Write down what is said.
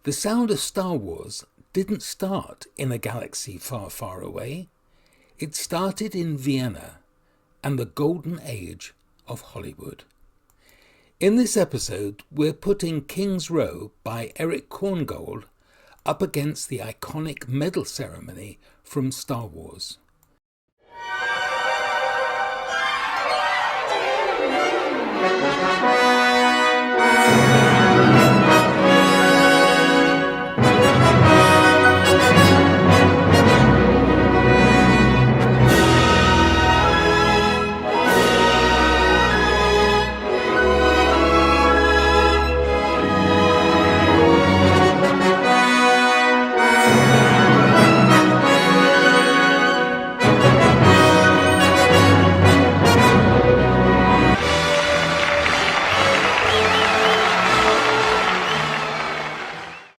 The sound of Star Wars didn't start in a galaxy far, far away. It started in Vienna and the golden age of Hollywood. In this episode, we're putting King's Row by Erich Korngold up against the iconic medal ceremony from Star Wars.